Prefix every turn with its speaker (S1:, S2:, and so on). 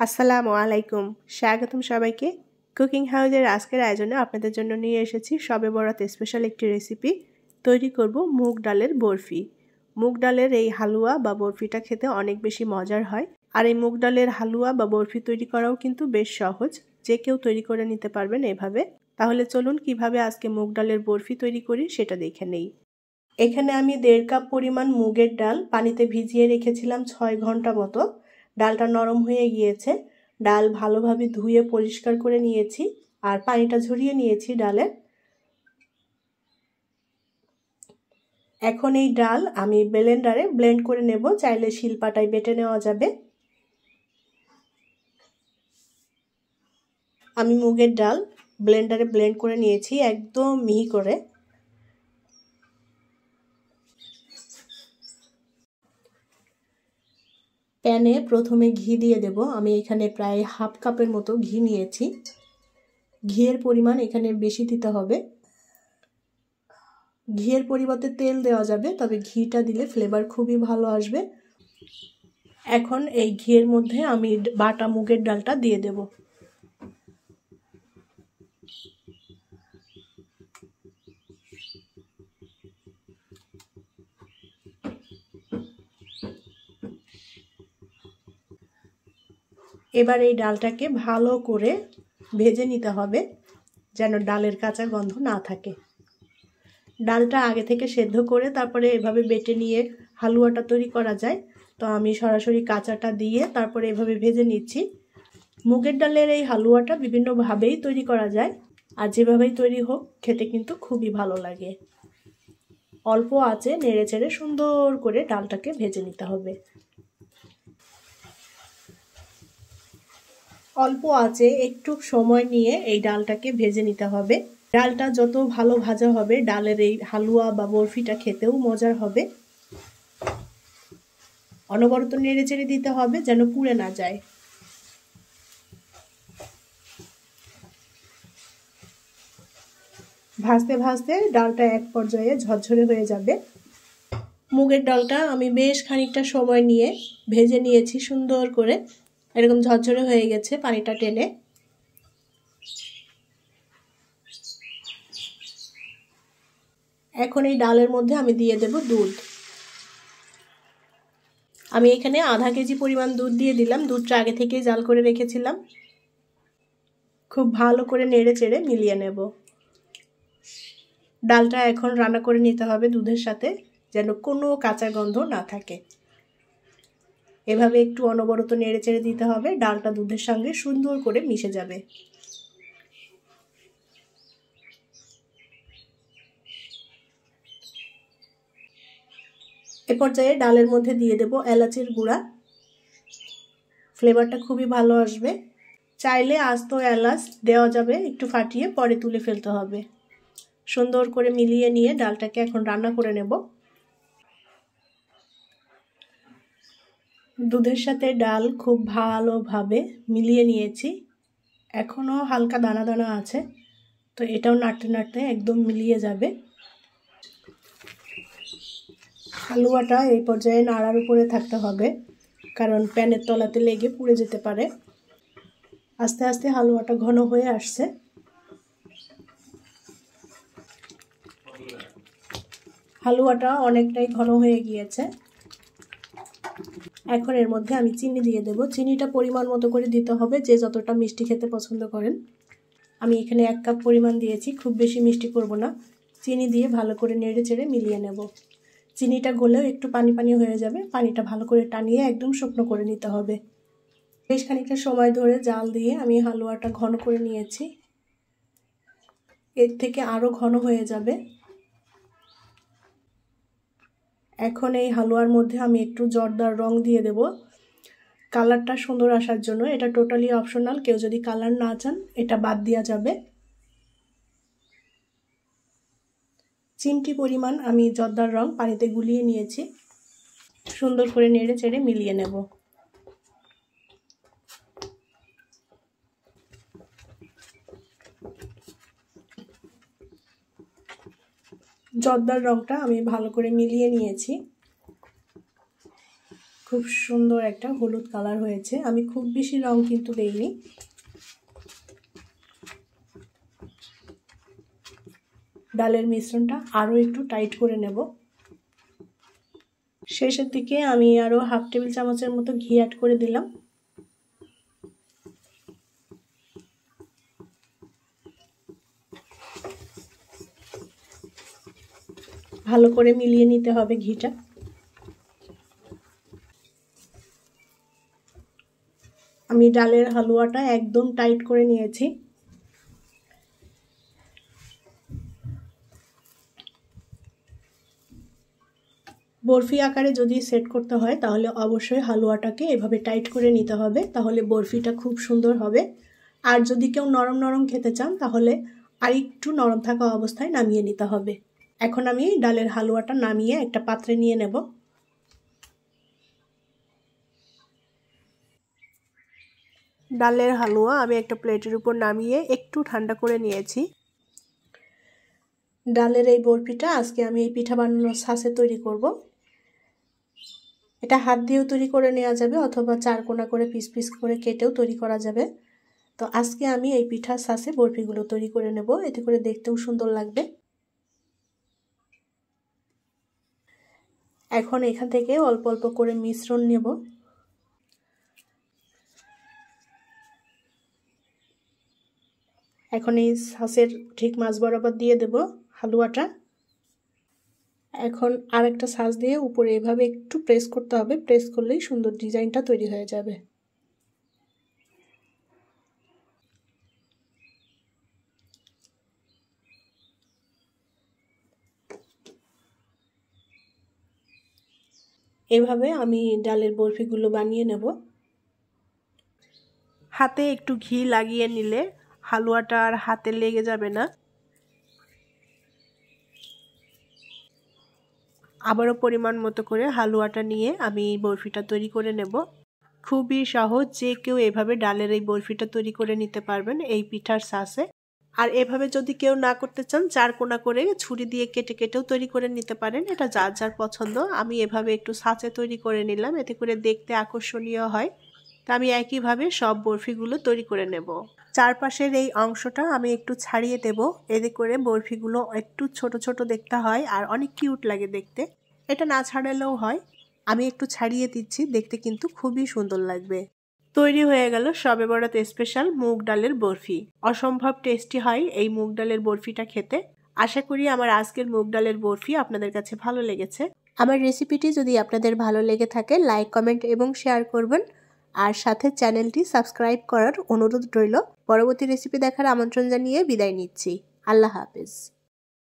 S1: আসসালামু আলাইকুম, স্বাগতম সবাইকে। কুকিং হাউজের আজকের আয়োজনে আপনাদের জন্য নিয়ে এসেছি শবে বরাতে স্পেশাল একটি রেসিপি। তৈরি করব মুগ ডালের বরফি। মুগ ডালের এই হালুয়া বা বরফিটা খেতে অনেক বেশি মজার হয়। আর এই মুগ ডালের হালুয়া বা বরফি তৈরি করাও কিন্তু বেশ সহজ, যে কেউ তৈরি করে নিতে পারবেন এভাবে। তাহলে চলুন কিভাবে আজকে মুগ ডালের বরফি তৈরি করি সেটা দেখে নেই। এখানে আমি 1.5 কাপ পরিমাণ মুগের ডাল পানিতে ভিজিয়ে রেখেছিলাম 6 ঘন্টা মতো। ডালটা নরম হয়ে গিয়েছে। ডাল ভালোভাবে ধুয়ে পরিষ্কার করে নিয়েছি আর পানিটা ঝরিয়ে নিয়েছি ডালের। এখন এই ডাল আমি ব্লেন্ডারে ব্লেন্ড করে নেব, চাইলে শিলপাটায় বেটে নেওয়া যাবে। আমি মুগের ডাল ব্লেন্ডারে ব্লেন্ড করে নিয়েছি একদম মিহি করে। প্যানে প্রথমে ঘি দিয়ে দেব। আমি এখানে প্রায় 1/2 কাপের মতো ঘি নিয়েছি। ঘিয়ের পরিমাণ এখানে বেশি দিতে হবে। ঘিয়ের পরিবর্তে তেল দেওয়া যাবে, তবে ঘিটা দিলে ফ্লেভার খুবই ভালো আসবে। এখন এই ঘিয়ের মধ্যে আমি বাটা মুগের ডালটা দিয়ে দেব। এবার এই ডালটাকে ভালো করে ভেজে নিতে হবে, যেন ডালের কাঁচা গন্ধ না থাকে। ডালটা আগে থেকে সেদ্ধ করে তারপরে এভাবে বেটে নিয়ে হালুয়াটা তৈরি করা যায়, তো আমি সরাসরি কাঁচাটা দিয়ে তারপরে এভাবে ভেজে নিচ্ছি। মুগের ডালের এই হালুয়াটা বিভিন্নভাবেই তৈরি করা যায়, আর যেভাবেই তৈরি হোক খেতে কিন্তু খুবই ভালো লাগে। অল্প আঁচে নেড়ে চেড়ে সুন্দর করে ডালটাকে ভেজে নিতে হবে। অল্প আঁচে একটু সময় নিয়ে এই ডালটাকে ভেজে নিতে হবে। ডালটা যত ভালো ভাজা হবে ডালের এই হালুয়া বা বরফিটা খেতেও মজার হবে। অনবরত নেড়ে চেড়ে দিতে হবে যেন পুড়ে না যায়। ভাজতে ভাজতে ডালটা এক পর্যায়ে ঝরঝরে হয়ে যাবে। মুগের ডালটা আমি বেশ খানিকটা সময় নিয়ে ভেজে নিয়েছি সুন্দর করে। এরকম ঝরঝরে হয়ে গেছে পানিটা টেনে। এখন এই ডালের মধ্যে আমি দিয়ে দেব দুধ। আমি এখানে আধা কেজি পরিমাণ দুধ দিয়ে দিলাম। দুধটা আগে থেকেই জাল করে রেখেছিলাম। খুব ভালো করে নেড়ে চেড়ে মিলিয়ে নেব। ডালটা এখন রান্না করে নিতে হবে দুধের সাথে, যেন কোনো কাঁচা গন্ধ না থাকে। এভাবে একটু অনবরত নেড়ে চেড়ে দিতে হবে, ডালটা দুধের সঙ্গে সুন্দর করে মিশে যাবে। এ পর্যায়ে ডালের মধ্যে দিয়ে দেব এলাচের গুঁড়া। ফ্লেভারটা খুবই ভালো আসবে। চাইলে আস্ত এলাচ দেওয়া যাবে, একটু ফাটিয়ে পরে তুলে ফেলতে হবে। সুন্দর করে মিলিয়ে নিয়ে ডালটাকে এখন রান্না করে নেব। দুধের সাথে ডাল খুব ভালোভাবে মিলিয়ে নিয়েছি। এখনও হালকা দানা দানা আছে, তো এটাও নাড়তে নাড়তে একদম মিলিয়ে যাবে। হালুয়াটা এই পর্যায়ে নাড়ার উপরে থাকতে হবে, কারণ প্যানের তলাতে লেগে পুড়ে যেতে পারে। আস্তে আস্তে হালুয়াটা ঘন হয়ে আসছে। হালুয়াটা অনেকটাই ঘন হয়ে গিয়েছে। এখন এর মধ্যে আমি চিনি দিয়ে দেব। চিনিটা পরিমাণ মতো করে দিতে হবে, যে যতটা মিষ্টি খেতে পছন্দ করেন। আমি এখানে 1 কাপ পরিমাণ দিয়েছি, খুব বেশি মিষ্টি করব না। চিনি দিয়ে ভালো করে নেড়ে চেড়ে মিলিয়ে নেব। চিনিটা গলেও একটু পানি পানি হয়ে যাবে, পানিটা ভালো করে টানিয়ে একদম শুকনো করে নিতে হবে। বেশ খানিকটা সময় ধরে জাল দিয়ে আমি হালুয়াটা ঘন করে নিয়েছি। এর থেকে আরও ঘন হয়ে যাবে। এখন এই হালুয়ার মধ্যে আমি একটু জর্দার রং দিয়ে দেব, কালারটা সুন্দর আসার জন্য। এটা টোটালি অপশনাল, কেউ যদি কালার না চান এটা বাদ দেওয়া যাবে। চিমটি পরিমাণ আমি জর্দার রং পানিতে গুলিয়ে নিয়েছি। সুন্দর করে নেড়ে চেড়ে মিলিয়ে নেব। জর্দার রংটা আমি ভালো করে মিলিয়ে নিয়েছি। খুব সুন্দর একটা হলুদ কালার হয়েছে। আমি খুব বেশি রং কিন্তু দেইনি। ডালের মিশ্রণটা আরও একটু টাইট করে নেব। শেষের দিকে আমি আরও হাফ টেবিল চামচের মতো ঘি অ্যাড করে দিলাম। ভালো করে মিলিয়ে নিতে হবে ঘিটা। আমি ডালের হালুয়াটা একদম টাইট করে নিয়েছি। বরফি আকারে যদি সেট করতে হয় তাহলে অবশ্যই হালুয়াটাকে এভাবে টাইট করে নিতে হবে, তাহলে বরফিটা খুব সুন্দর হবে। আর যদি কেউ নরম নরম খেতে চান তাহলে আরেকটু নরম থাকা অবস্থায় নামিয়ে নিতে হবে। এখন আমি ডালের হালুয়াটা নামিয়ে একটা পাত্রে নিয়ে নেব। ডালের হালুয়া আমি একটা প্লেটের উপর নামিয়ে একটু ঠান্ডা করে নিয়েছি। ডালের এই বরফিটা আজকে আমি এই পিঠা বানানোর সাসে তৈরি করব। এটা হাত দিয়েও তৈরি করে নেওয়া যাবে অথবা চারকোনা করে পিস পিস করে কেটেও তৈরি করা যাবে। তো আজকে আমি এই পিঠার সাসে বরফিগুলো তৈরি করে নেব, এতে করে দেখতেও সুন্দর লাগবে। এখন এখান থেকে অল্প অল্প করে মিশ্রণ নেব। এখন এই সাসের ঠিক মাঝ বরাবর দিয়ে দেব হালুয়াটা। এখন আরেকটা সাস দিয়ে উপরে এভাবে একটু প্রেস করতে হবে, প্রেস করলেই সুন্দর ডিজাইনটা তৈরি হয়ে যাবে। এভাবে আমি ডালের বরফিগুলো বানিয়ে নেব। হাতে একটু ঘি লাগিয়ে নিলে হালুয়াটা আর হাতে লেগে যাবে না। আবারও পরিমাণ মতো করে হালুয়াটা নিয়ে আমি এই বরফিটা তৈরি করে নেব। খুবই সহজ, যে কেউ এভাবে ডালের এই বরফিটা তৈরি করে নিতে পারবেন এই পিঠার সাসে। আর এভাবে যদি কেউ না করতে চান চারকোনা করে ছুরি দিয়ে কেটে কেটেও তৈরি করে নিতে পারেন, এটা যার যার পছন্দ। আমি এভাবে একটু সাঁচে তৈরি করে নিলাম, এতে করে দেখতে আকর্ষণীয় হয়। তা আমি একইভাবে সব বরফিগুলো তৈরি করে নেব। চারপাশের এই অংশটা আমি একটু ছাড়িয়ে দেব, এতে করে বরফিগুলো একটু ছোট ছোট দেখতে হয় আর অনেক কিউট লাগে দেখতে। এটা না ছাড়ালেও হয়, আমি একটু ছাড়িয়ে দিচ্ছি, দেখতে কিন্তু খুবই সুন্দর লাগবে। তৈরি হয়ে গেল শবে বরাত স্পেশাল মুগ ডালের বরফি। অসম্ভব টেস্টি হয় এই মুগ ডালের বরফিটা খেতে। আশা করি আমার আজকের মুগ ডালের বরফি আপনাদের কাছে ভালো লেগেছে। আমার রেসিপিটি যদি আপনাদের ভালো লেগে থাকে লাইক, কমেন্ট এবং শেয়ার করবেন। আর সাথে চ্যানেলটি সাবস্ক্রাইব করার অনুরোধ রইল। পরবর্তী রেসিপি দেখার আমন্ত্রণ জানিয়ে বিদায় নিচ্ছি। আল্লাহ হাফেজ।